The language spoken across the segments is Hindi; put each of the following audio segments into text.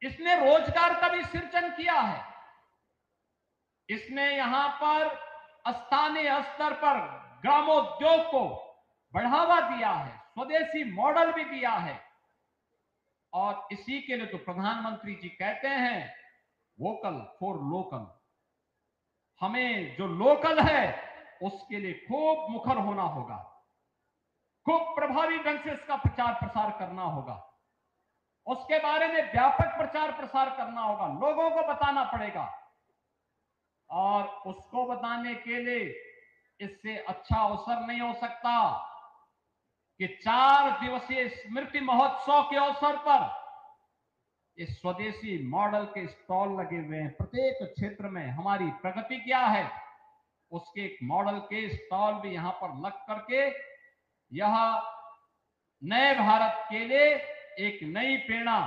इसने रोजगार का भी सृजन किया है। इसने यहां पर स्थानीय स्तर पर ग्रामोद्योग को बढ़ावा दिया है, स्वदेशी मॉडल भी दिया है। और इसी के लिए तो प्रधानमंत्री जी कहते हैं वोकल फॉर लोकल। हमें जो लोकल है उसके लिए खूब मुखर होना होगा, खूब प्रभावी ढंग से इसका प्रचार प्रसार करना होगा, उसके बारे में व्यापक प्रचार प्रसार करना होगा, लोगों को बताना पड़ेगा। और उसको बताने के लिए इससे अच्छा अवसर नहीं हो सकता कि 4 दिवसीय स्मृति महोत्सव के अवसर पर इस स्वदेशी मॉडल के स्टॉल लगे हुए हैं। प्रत्येक क्षेत्र में हमारी प्रगति क्या है उसके एक मॉडल के स्टॉल भी यहां पर लग करके यह नए भारत के लिए एक नई प्रेरणा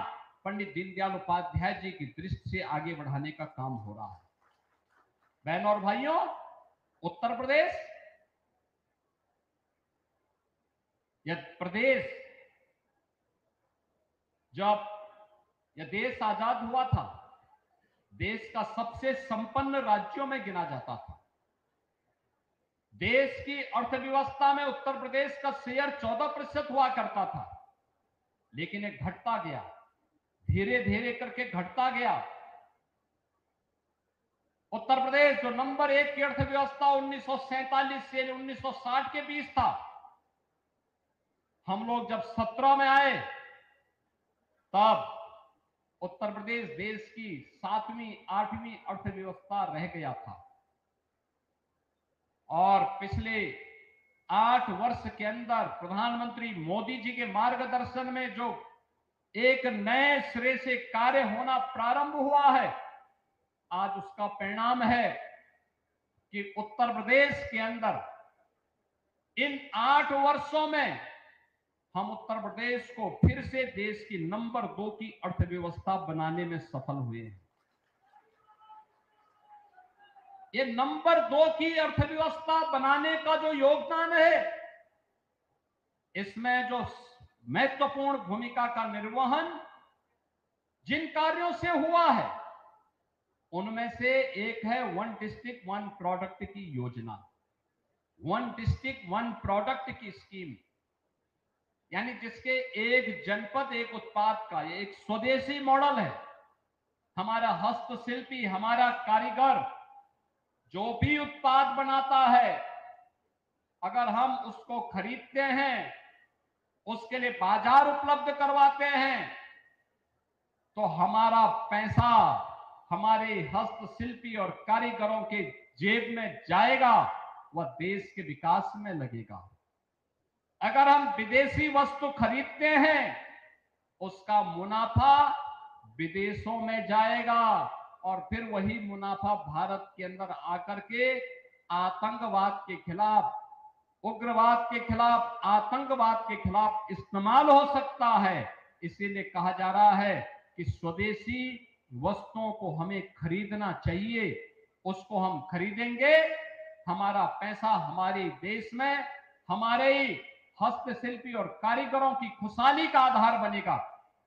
पंडित दीनदयाल उपाध्याय जी की दृष्टि से आगे बढ़ाने का काम हो रहा है। बहनों और भाइयों, उत्तर प्रदेश जब यह देश आजाद हुआ था, देश का सबसे संपन्न राज्यों में गिना जाता था। देश की अर्थव्यवस्था में उत्तर प्रदेश का शेयर 14% हुआ करता था, लेकिन ये घटता गया, धीरे धीरे करके घटता गया। उत्तर प्रदेश जो नंबर 1 की अर्थव्यवस्था 1947 से 1960 के बीच था, हम लोग जब 17 में आए तब उत्तर प्रदेश देश की 7वीं 8वीं अर्थव्यवस्था रह गया था। और पिछले 8 वर्ष के अंदर प्रधानमंत्री मोदी जी के मार्गदर्शन में जो एक नए सिरे से कार्य होना प्रारंभ हुआ है, आज उसका परिणाम है कि उत्तर प्रदेश के अंदर इन 8 वर्षों में हम उत्तर प्रदेश को फिर से देश की नंबर 2 की अर्थव्यवस्था बनाने में सफल हुए हैं। ये नंबर 2 की अर्थव्यवस्था बनाने का जो योगदान है, इसमें जो महत्वपूर्ण भूमिका का निर्वहन जिन कार्यों से हुआ है, उनमें से एक है वन डिस्ट्रिक्ट वन प्रोडक्ट की योजना, वन डिस्ट्रिक्ट वन प्रोडक्ट की स्कीम। यानी जिसके एक जनपद एक उत्पाद का ये एक स्वदेशी मॉडल है। हमारा हस्तशिल्पी, हमारा कारीगर जो भी उत्पाद बनाता है, अगर हम उसको खरीदते हैं, उसके लिए बाजार उपलब्ध करवाते हैं, तो हमारा पैसा हमारे हस्तशिल्पी और कारीगरों के जेब में जाएगा, वह देश के विकास में लगेगा। अगर हम विदेशी वस्तु खरीदते हैं, उसका मुनाफा विदेशों में जाएगा और फिर वही मुनाफा भारत के अंदर आकर के आतंकवाद के खिलाफ, उग्रवाद के खिलाफ, आतंकवाद के खिलाफ इस्तेमाल हो सकता है। इसीलिए कहा जा रहा है कि स्वदेशी वस्तुओं को हमें खरीदना चाहिए। उसको हम खरीदेंगे, हमारा पैसा हमारे देश में हमारे ही हस्तशिल्पी और कारीगरों की खुशहाली का आधार बनेगा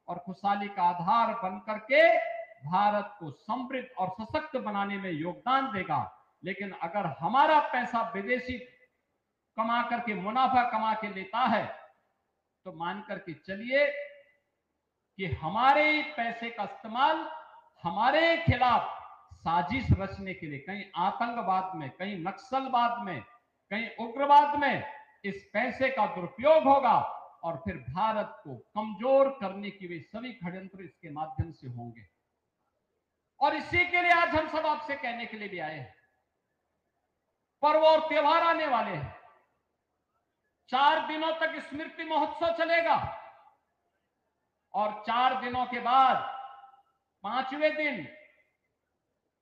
और खुशहाली का आधार बनकर के भारत को समृद्ध और सशक्त बनाने में योगदान देगा। लेकिन अगर हमारा पैसा विदेशी कमा करके, मुनाफा कमा के लेता है, तो मान करके चलिए कि हमारे पैसे का इस्तेमाल हमारे खिलाफ साजिश रचने के लिए, कहीं आतंकवाद में, कहीं नक्सलवाद में, कहीं उग्रवाद में इस पैसे का दुरुपयोग होगा और फिर भारत को कमजोर करने की वे सभी षड्यंत्र इसके माध्यम से होंगे। और इसी के लिए आज हम सब आपसे कहने के लिए भी आए हैं, पर्व और त्योहार आने वाले हैं। 4 दिनों तक स्मृति महोत्सव चलेगा और 4 दिनों के बाद 5वें दिन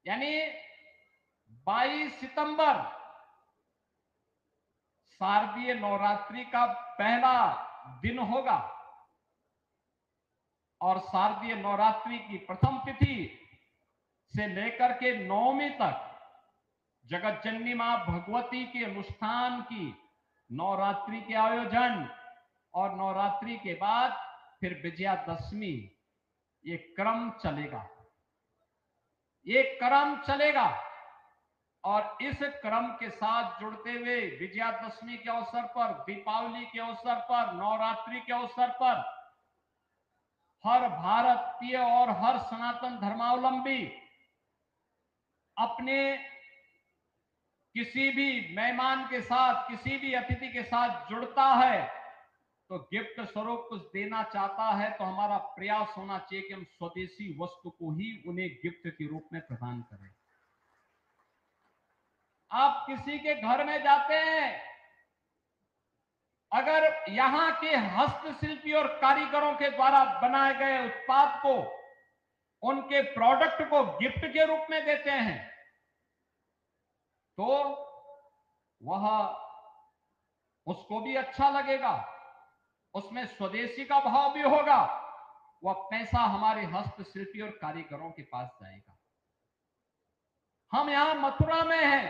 यानी 22 सितंबर शारदीय नवरात्रि का पहला दिन होगा और शारदीय नवरात्रि की प्रथम तिथि से लेकर के 9वीं तक जगत जननी मां भगवती के अनुष्ठान की नवरात्रि के आयोजन और नवरात्रि के बाद फिर विजयादशमी ये क्रम चलेगा, ये क्रम चलेगा। और इस क्रम के साथ जुड़ते हुए विजयादशमी के अवसर पर, दीपावली के अवसर पर, नवरात्रि के अवसर पर हर भारतीय और हर सनातन धर्मावलंबी अपने किसी भी मेहमान के साथ, किसी भी अतिथि के साथ जुड़ता है तो गिफ्ट स्वरूप कुछ देना चाहता है, तो हमारा प्रयास होना चाहिए कि हम स्वदेशी वस्तु को ही उन्हें गिफ्ट के रूप में प्रदान करें। आप किसी के घर में जाते हैं, अगर यहां के हस्तशिल्पी और कारीगरों के द्वारा बनाए गए उत्पाद को, उनके प्रोडक्ट को गिफ्ट के रूप में देते हैं, तो वह उसको भी अच्छा लगेगा, उसमें स्वदेशी का भाव भी होगा, वह पैसा हमारे हस्तशिल्पी और कारीगरों के पास जाएगा। हम यहां मथुरा में हैं,